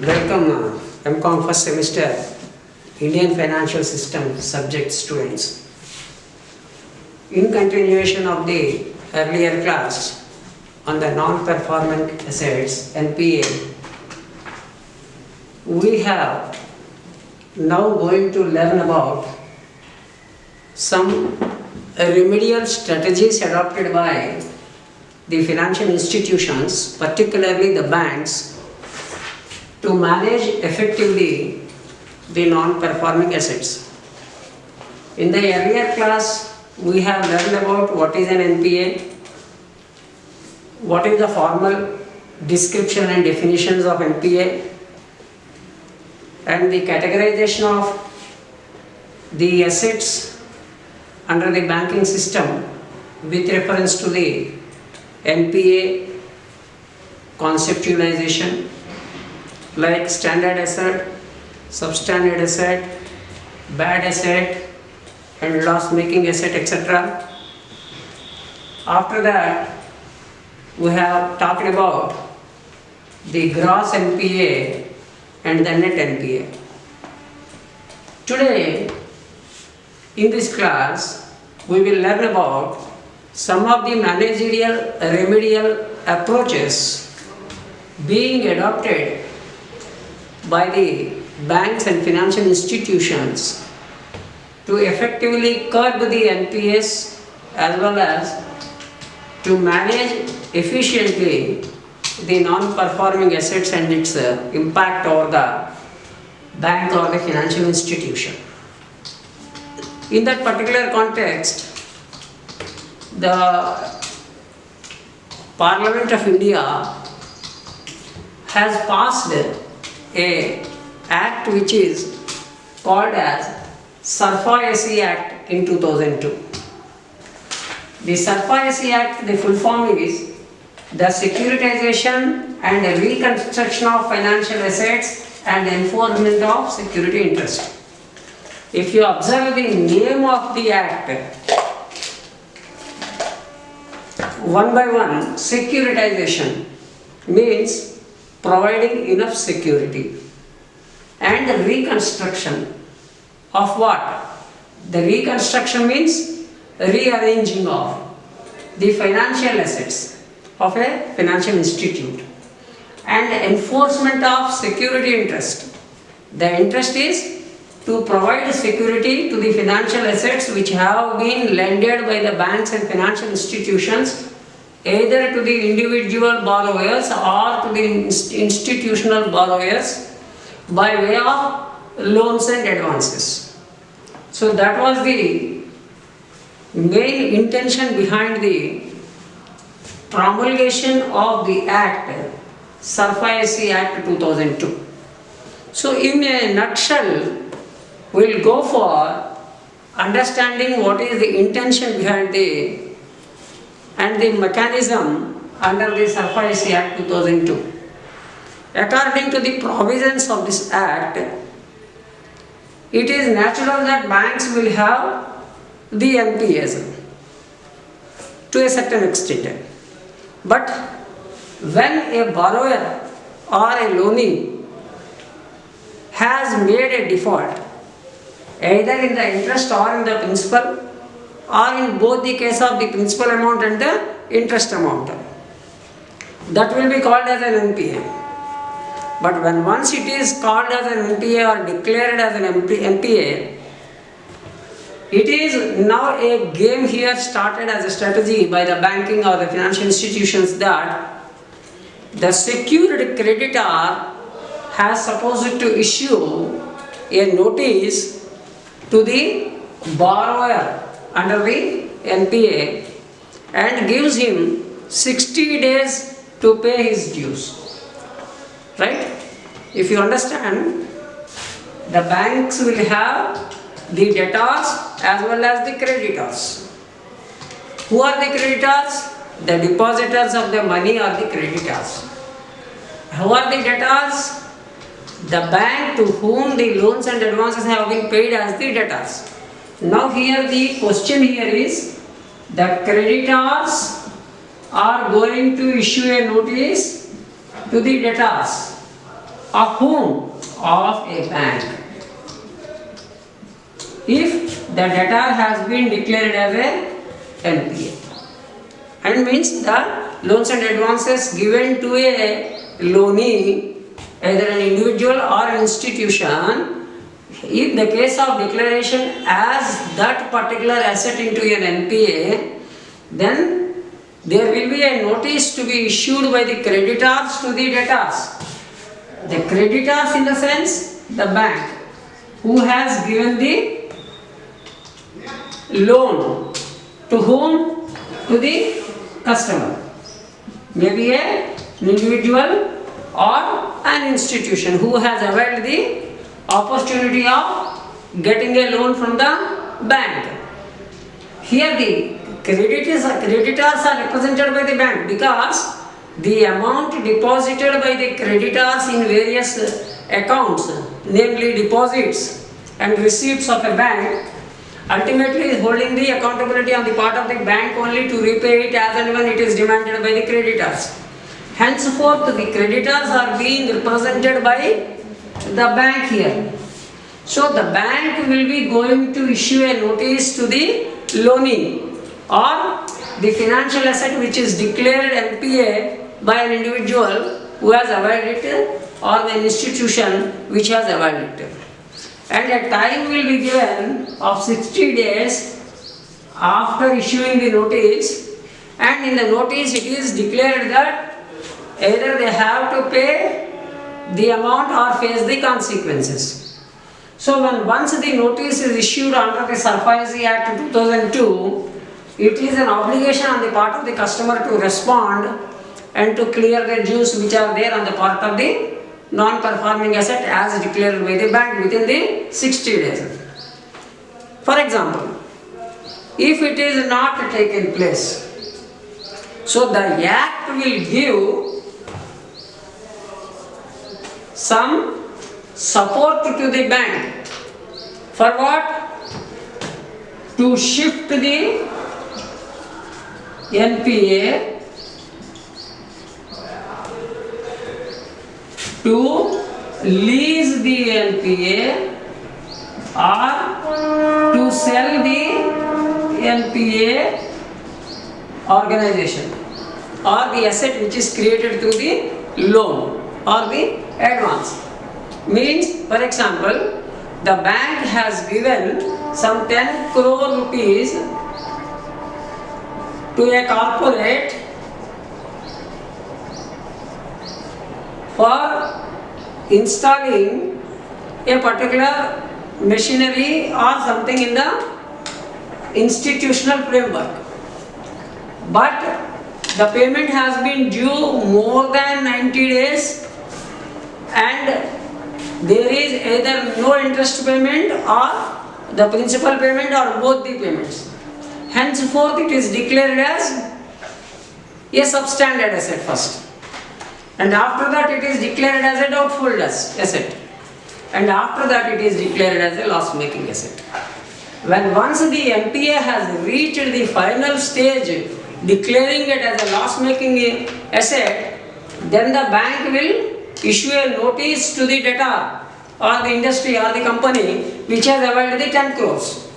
Welcome MCOM first semester Indian Financial System subject students. In continuation of the earlier class on the non-performing assets NPA, we have now going to learn about some remedial strategies adopted by the financial institutions, particularly the banks, to manage effectively the non-performing assets. In the earlier class, we have learned about what is an NPA, what is the formal description and definitions of NPA, and the categorization of the assets under the banking system with reference to the NPA conceptualization, like standard asset, substandard asset, bad asset, and loss-making asset, etc. After that, we have talked about the gross NPA and the net NPA. Today, in this class, we will learn about some of the managerial remedial approaches being adopted by the banks and financial institutions to effectively curb the NPAs as well as to manage efficiently the non-performing assets and its impact over the bank or the financial institution. In that particular context, the Parliament of India has passed a act which is called as SARFAESI Act in 2002. The SARFAESI Act, the full form is the Securitization and Reconstruction of Financial Assets and Enforcement of Security Interest. If you observe the name of the act, one by one, securitization means providing enough security, and reconstruction of what? The reconstruction means rearranging of the financial assets of a financial institute, and enforcement of security interest. The interest is to provide security to the financial assets which have been lended by the banks and financial institutions either to the individual borrowers or to the institutional borrowers by way of loans and advances. So that was the main intention behind the promulgation of the Act, SARFAESI Act 2002. So in a nutshell, we will go for understanding what is the intention behind the and the mechanism under the SARFAESI Act 2002. According to the provisions of this Act, it is natural that banks will have the NPAs to a certain extent. But when a borrower or a loanee has made a default, either in the interest or in the principal, or in both the case of the principal amount and the interest amount, that will be called as an NPA. But when once it is called as an NPA or declared as an NPA, it is now a game here started as a strategy by the banking or the financial institutions that the secured creditor has supposed to issue a notice to the borrower under the NPA and gives him 60 days to pay his dues. Right? If you understand, the banks will have the debtors as well as the creditors. Who are the creditors? The depositors of the money are the creditors. Who are the debtors? The bank to whom the loans and advances have been paid as the debtors. Now here the question here is, the creditors are going to issue a notice to the debtors Of whom? Of a bank. If the debtor has been declared as a NPA. And means the loans and advances given to a loanee, either an individual or an institution, in the case of declaration as that particular asset into an NPA, then there will be a notice to be issued by the creditors to the debtors. The creditors in the sense the bank who has given the loan to whom? To the customer. Maybe an individual or an institution who has availed the opportunity of getting a loan from the bank. Here the creditors are represented by the bank because the amount deposited by the creditors in various accounts, namely deposits and receipts of a bank, ultimately is holding the accountability on the part of the bank only to repay it as and when it is demanded by the creditors. Henceforth, the creditors are being represented by the bank here. So the bank will be going to issue a notice to the loanee or the financial asset which is declared NPA by an individual who has availed it or an institution which has availed it. And a time will be given of 60 days after issuing the notice, and in the notice it is declared that either they have to pay the amount or face the consequences. So once the notice is issued under the SARFAESI Act 2002, it is an obligation on the part of the customer to respond and to clear the dues which are there on the part of the non-performing asset as declared by the bank within the 60 days. For example, if it is not taken place, so the Act will give some support to the bank. For what? To shift the NPA to lease the NPA or to sell the NPA organization or the asset which is created through the loan or the advance. Means, for example, the bank has given some 10 crore rupees to a corporate for installing a particular machinery or something in the institutional framework. But the payment has been due more than 90 days and there is either no interest payment or the principal payment or both the payments. Henceforth it is declared as a substandard asset first. And after that it is declared as a doubtful asset. And after that it is declared as a loss-making asset. When once the NPA has reached the final stage declaring it as a loss-making asset, then the bank will issue a notice to the debtor or the industry or the company which has availed the 10 crores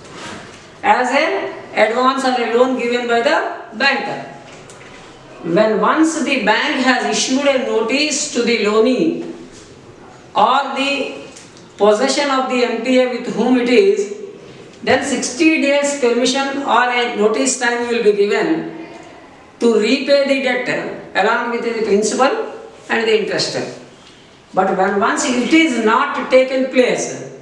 as an advance or a loan given by the banker. When once the bank has issued a notice to the loanee or the possession of the NPA with whom it is, then 60 days permission or a notice time will be given to repay the debt along with the principal and the interest. But when once it is not taken place,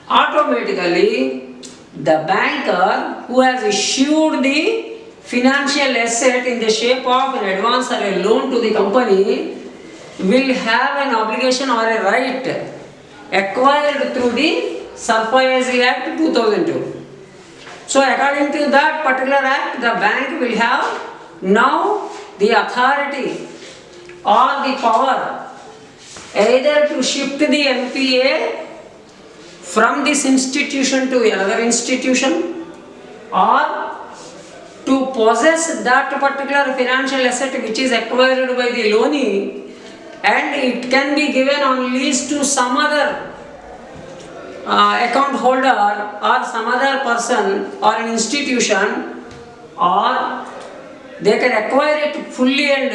automatically the banker who has issued the financial asset in the shape of an advance or a loan to the company will have an obligation or a right acquired through the SARFAESI Act 2002. So according to that particular act, the bank will have now the authority or the power either to shift the NPA from this institution to another institution or to possess that particular financial asset which is acquired by the loanee and it can be given on lease to some other account holder or some other person or an institution, or they can acquire it fully and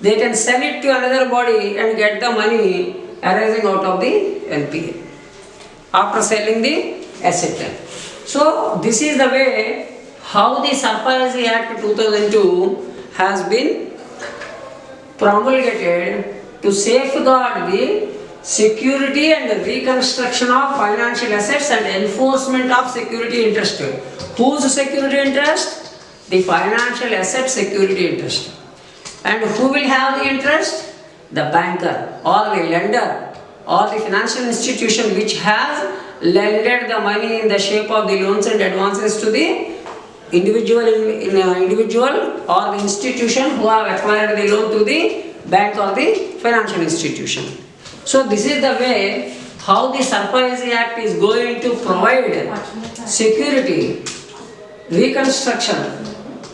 they can sell it to another body and get the money arising out of the NPA after selling the asset. So this is the way how the SARFAESI Act 2002 has been promulgated to safeguard the security and reconstruction of financial assets and enforcement of security interest. Whose security interest? The financial asset security interest. And who will have the interest? The banker or the lender or the financial institution which has lended the money in the shape of the loans and advances to the individual or the institution who have acquired the loan to the bank or the financial institution. So this is the way how the SARFAESI Act is going to provide security, reconstruction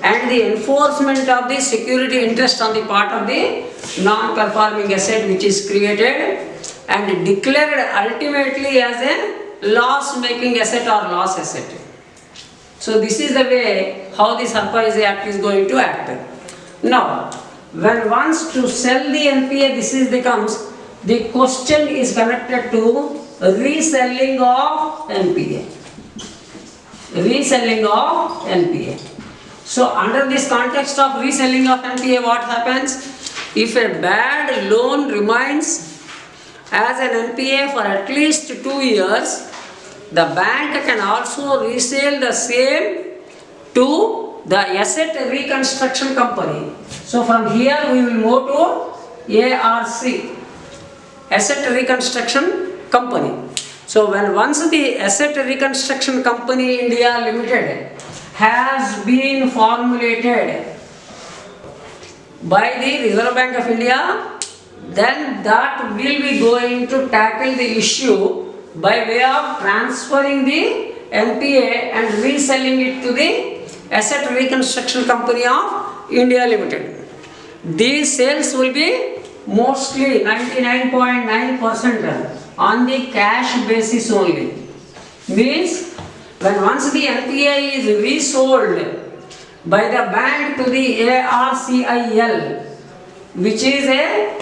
and the enforcement of the security interest on the part of the non-performing asset which is created and declared ultimately as a loss-making asset or loss asset. So this is the way how the SARFAESI Act is going to act. Now, when once to sell the NPA, this is the question is connected to reselling of NPA. Reselling of NPA. So under this context of reselling of NPA, what happens? If a bad loan remains as an NPA for at least 2 years, the bank can also resell the same to the asset reconstruction company. So from here we will move to ARC, Asset Reconstruction Company. So when once the Asset Reconstruction Company India Limited has been formulated by the Reserve Bank of India, then that will be going to tackle the issue by way of transferring the NPA and reselling it to the Asset Reconstruction Company of India Limited. These sales will be mostly 99.9% on the cash basis only. Means when once the NPA is resold by the bank to the ARCIL, which is a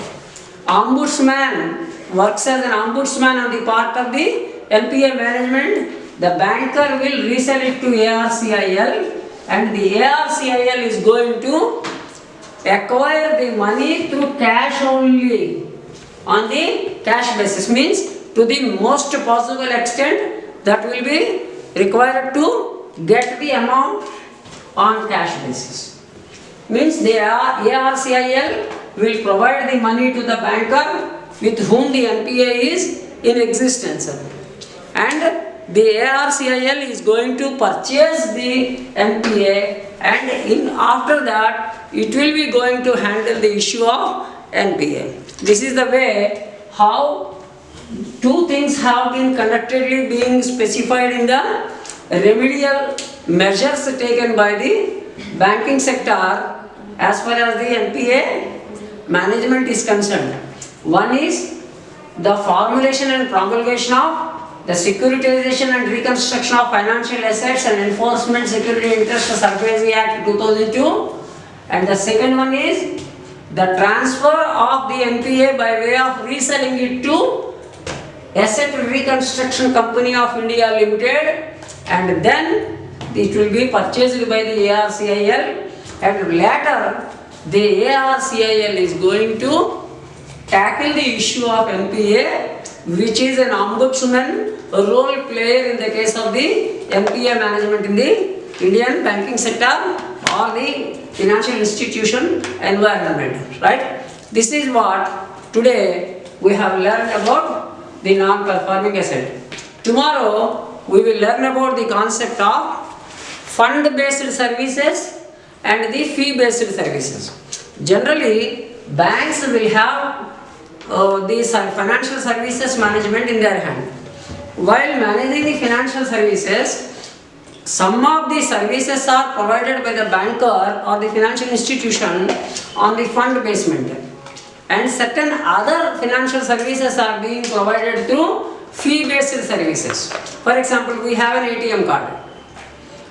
ombudsman, works as an ombudsman on the part of the NPA management, the banker will resell it to ARCIL and the ARCIL is going to acquire the money through cash only on the cash basis. Means to the most possible extent that will be required to get the amount on cash basis. Means the ARCIL will provide the money to the banker with whom the NPA is in existence, and the ARCIL is going to purchase the NPA, and after that it will be going to handle the issue of NPA. This is the way how two things have been connectedly being specified in the remedial measures taken by the banking sector as far as the NPA management is concerned. One is the formulation and promulgation of the securitization and reconstruction of financial assets and enforcement security interest SARFAESI Act 2002, and the second one is the transfer of the NPA by way of reselling it to Asset Reconstruction Company of India Limited, and then it will be purchased by the ARCIL, and later the ARCIL is going to tackle the issue of NPA, which is an ombudsman role player in the case of the NPA management in the Indian banking sector or the financial institution environment, right? This is what today we have learned about the non-performing asset. Tomorrow we will learn about the concept of fund-based services and the fee-based services. Generally, banks will have the financial services management in their hand. While managing the financial services, some of the services are provided by the banker or the financial institution on the fund basement. and certain other financial services are being provided through fee-based services. For example, we have an ATM card,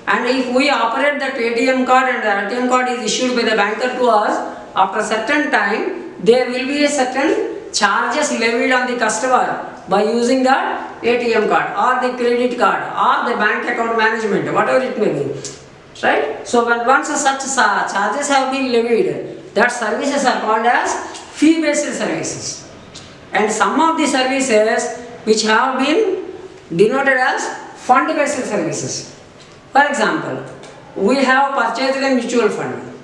and if we operate that ATM card and the ATM card is issued by the banker to us, after a certain time, there will be a certain charges levied on the customer by using the ATM card or the credit card or the bank account management, whatever it may be. Right? So when once such charges have been levied, that services are called as fee-based services. And some of the services which have been denoted as fund-based services. For example, we have purchased a mutual fund,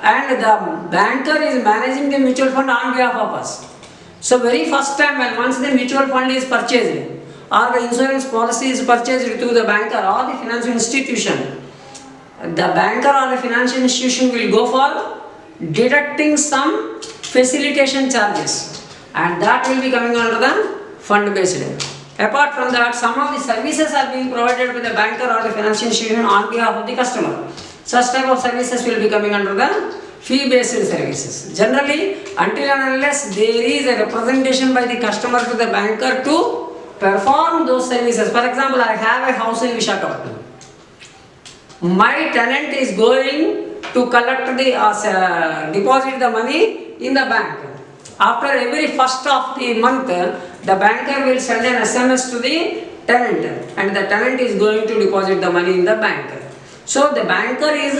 and the banker is managing the mutual fund on behalf of us. So very first time when once the mutual fund is purchased or the insurance policy is purchased through the banker or the financial institution, the banker or the financial institution will go for deducting some facilitation charges, and that will be coming under the fund based. Apart from that, some of the services are being provided by the banker or the financial institution on behalf of the customer. Such type of services will be coming under the fee-based services. Generally, until and unless there is a representation by the customer to the banker to perform those services. For example, I have a house in Visakhapatnam. My tenant is going to collect the deposit the money in the bank. After every first of the month, the banker will send an SMS to the tenant, and the tenant is going to deposit the money in the bank. So the banker is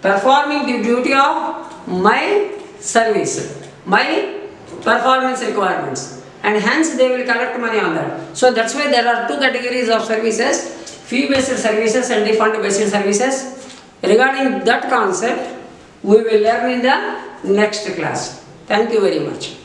performing the duty of my service, my performance requirements, and hence they will collect money on that. So that's why there are two categories of services: fee-based services and the fund-based services. Regarding that concept, we will learn in the next class. Thank you very much.